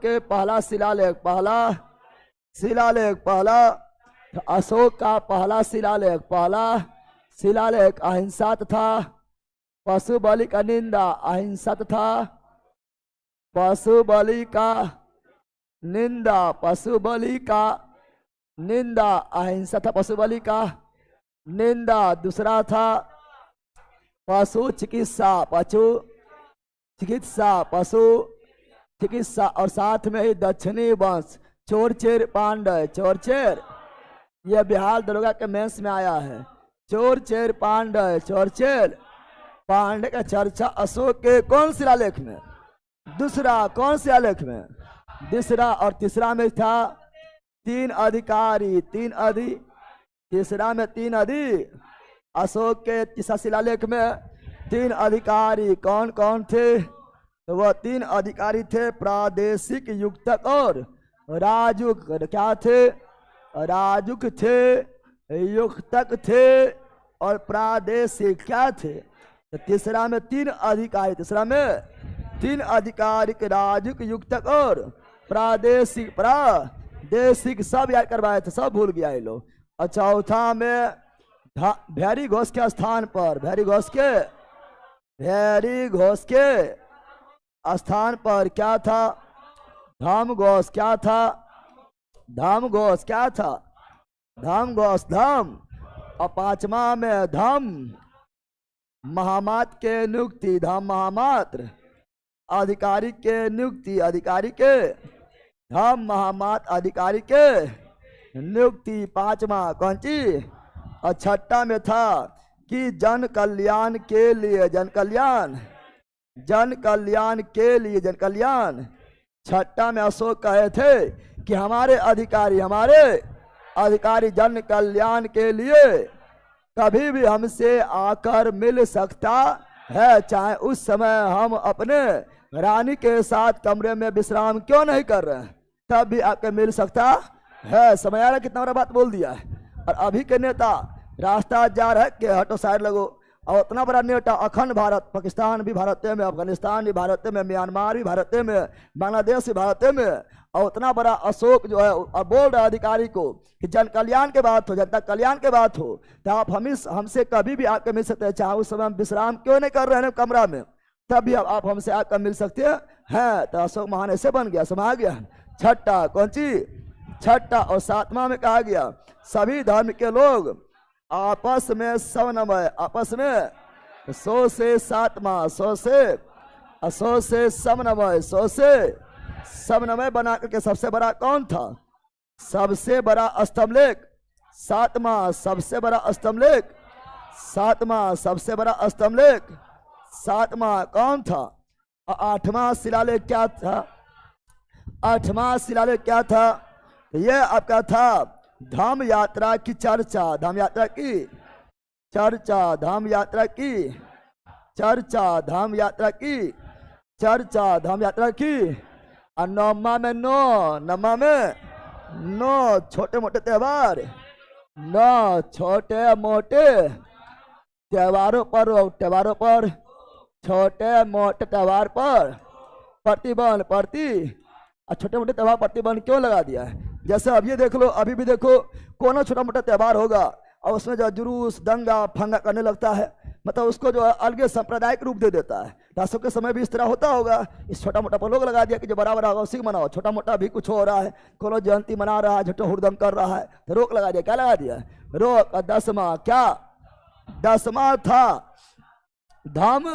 के पहला शिलालेख, पहला शिलालेख, पहला अशोक का पहला शिलालेख अहिंसा तथा पशु बलि का निंदा, अहिंसा तथा पशु बलि का निंदा, पशु बलि का निंदा, अहिंसा था पशु बलि का निंदा। दूसरा था पशु चिकित्सा, पशु चिकित्सा, और साथ में ही दक्षिणी वंश चोरचेर पांडे, चोरचेर, यह बिहार दरोगा के मेंस में आया है। चोरचेर पांडे, चोरचेर पांडे का चर्चा अशोक के कौन शिलालेख में? दूसरा कौन शिलालेख में? दूसरा। और तीसरा में था तीन अधिकारी, तीसरा में तीन अशोक के तीसरा शिलालेख में तीन अधिकारी कौन कौन थे? तो वह तीन अधिकारी थे प्रादेशिक युक्तक और राजुक। क्या थे? राजुक थे, युक्तक थे और प्रादेशिक क्या थे? तो तीसरा में तीन अधिकारी, तीसरा में तीन अधिकारी राजुक, युक्तक और प्रादेशिक, प्रादेशिक सब याद करवाए थे, सब भूल गया ये लोग। और चौथा में भैरी घोष के स्थान पर, भैरी घोष के स्थान पर क्या था? धाम घोष। क्या था? धाम घोष। क्या था? धाम घोष, धाम। और पांचवा में धाम महामात्र के नियुक्ति, धाम महामात्र अधिकारी के नियुक्ति, अधिकारी के धाम महामात्र अधिकारी के नियुक्ति, पांचवा कौन सी? और छठा में था कि जन कल्याण के लिए, जन कल्याण के लिए, जन कल्याण। छठा में अशोक कहे थे कि हमारे अधिकारी जन कल्याण के लिए कभी भी हमसे आकर मिल सकता है, चाहे उस समय हम अपने रानी के साथ कमरे में विश्राम क्यों नहीं कर रहे हैं, तब भी आकर मिल सकता है। समझ आ रहा कितना बड़ा बात बोल दिया है। और अभी के नेता रास्ता जा रहा है कि हटो साइड लगो, और उतना बड़ा नेता अखंड भारत, पाकिस्तान भी भारत में, अफगानिस्तान भी भारत में, म्यांमार भी भारत में, बांग्लादेश भी भारत में, और उतना बड़ा अशोक जो है और बोल रहा अधिकारी को कि जन कल्याण के बात हो, जनता कल्याण के बात हो, तो आप हमसे कभी भी आकर मिल सकते हैं, चाहे उस समय हम विश्राम क्यों नहीं कर रहे हैं कमरा में, तब भी आप हमसे आकर मिल सकते हैं। तो अशोक महान ऐसे बन गया, समा गया। छठा कौन सी? छठा। और सातवां में कहा गया सभी धर्म के लोग आपस में समन्वय, आपस में 100 से सातवां, 100 से समन्वय, 100 से समन्वय बना करके सबसे बड़ा कौन था? सबसे बड़ा स्तंभलेख सातवां, सबसे बड़ा स्तंभलेख सातवां, सबसे बड़ा स्तंभलेख सातवां कौन था? और आठवां शिलालेख क्या था? आठवां शिलालेख क्या था? यह आपका था धाम यात्रा की चर्चा, धाम यात्रा की चर्चा, धाम यात्रा की चर्चा, धाम यात्रा की चर्चा, धाम यात्रा की। और नौमा में नौ छोटे मोटे त्योहार, 9 छोटे मोटे त्योहारों पर छोटे मोटे त्योहार पर प्रतिबंध, और छोटे मोटे त्योहार प्रतिबंध क्यों लगा दिया है? जैसे अब ये देख लो, अभी भी देखो कोनो छोटा मोटा त्योहार होगा और उसमें जो जुलूस दंगा फंगा करने लगता है, मतलब उसको जो अलग सांप्रदायिक रूप दे देता है। दासों के समय भी इस तरह होता होगा, इस छोटा मोटा पर लोग लगा दिया कि जो बड़ा बड़ा होगा उसी को मनाओ, छोटा मोटा भी कुछ हो रहा है, कोनो जयंती मना रहा है, झूठो हुड़दंग कर रहा है, तो रोक लगा दिया। क्या लगा दिया? रोक। 10वां क्या? 10वां था धाम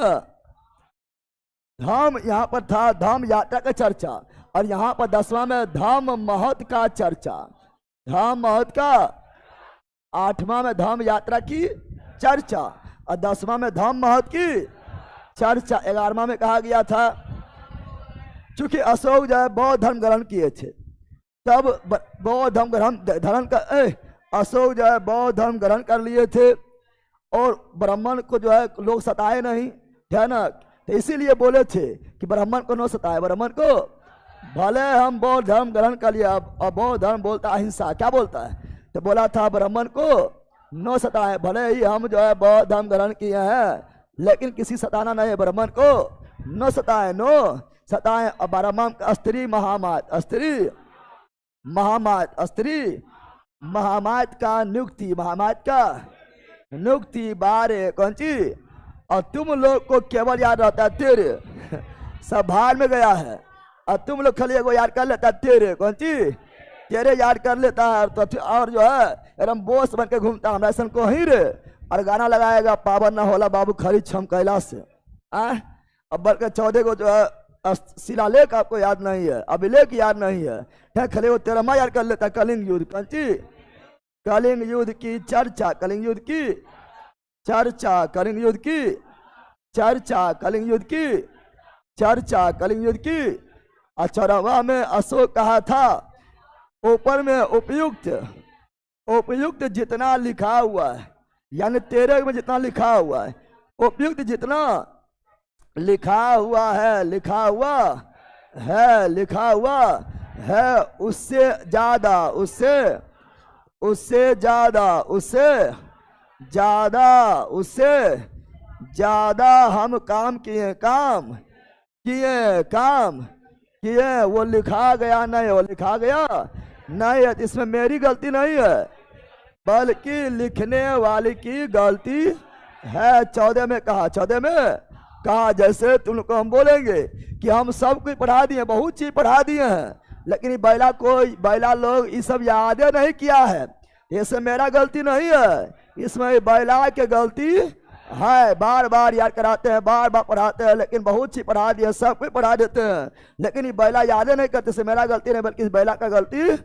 यहाँ पर था धाम यात्रा का चर्चा, और यहाँ पर 10वां में धाम महत्व का चर्चा, धाम महत्व का। 8वां में धाम यात्रा की चर्चा, और 10वां में धाम महत्व की चर्चा। 11वां में कहा गया था चूंकि अशोक जो है बौद्ध धर्म ग्रहण किए थे, तब बौद्ध धर्म का अशोक जो है बौद्ध धर्म ग्रहण कर लिए थे, और ब्राह्मण को जो है लोग सताए नहीं, है ना, तो इसीलिए बोले थे कि ब्राह्मण को न सताए, ब्राह्मण को भले हम बौद्ध धर्म ग्रहण कर लिया। अब बौद्ध धर्म बोलता अहिंसा, क्या बोलता है? तो बोला था ब्राह्मण को न सताए, भले ही हम जो है बौद्ध धर्म ग्रहण किए हैं, लेकिन किसी सताना नहीं है, ब्राह्मण को न सताए, नो सताएं। और 12वां स्त्री महामात, स्त्री महामात, स्त्री महामात का नियुक्ति, महामात का नियुक्ति 12 कौन सी। और तुम लोग को केवल याद रहता है तेरे, सब भार में गया है। और तुम लोग खाली एगो याद कर लेता है तेरे, कौन सी, तेरे याद कर लेता है। तो और जो है एकदम बोस बन के घूमता हमरा ऐसा को ही रे। और गाना लगाएगा पावन न होला बाबू खरी छम कैलाश से। अब बल्कि 14 को जो है शिलालेख आपको याद नहीं है, अभिलेख याद नहीं है। खले वो 13वां याद कर लेता है कलिंग युद्ध, कौन सी, कलिंग युद्ध की चर्चा, कलिंग युद्ध की चर्चा, कलिंग युद्ध की चर्चा, कलिंग युद्ध की चर्चा, कलिंग युद्ध की। 14वां में अशोक कहा था ऊपर में उपयुक्त, उपयुक्त जितना लिखा हुआ है, यानी 13 में जितना लिखा हुआ है, उपयुक्त जितना लिखा हुआ है, लिखा हुआ है, लिखा हुआ है, उससे ज्यादा, उससे ज्यादा, उससे ज्यादा, उससे ज्यादा हम काम किए, काम किए, काम किए। वो लिखा गया नहीं, वो लिखा गया नहीं है। इसमें मेरी गलती नहीं है बल्कि लिखने वाले की गलती है। 14 में कहा, 14 में कहा जैसे तुमको हम बोलेंगे कि हम सब कुछ पढ़ा दिए, बहुत चीज पढ़ा दिए हैं, लेकिन बैला लोग ये सब याद नहीं किया है। इसमें मेरा गलती नहीं है, इसमें बैला की गलती है। बार बार याद कराते हैं, बार बार पढ़ाते हैं, लेकिन बहुत चीज पढ़ा दिए, सब कुछ पढ़ा देते हैं, लेकिन ये बैला याद नहीं करते। से मेरा गलती नहीं बल्कि इस बैला का गलती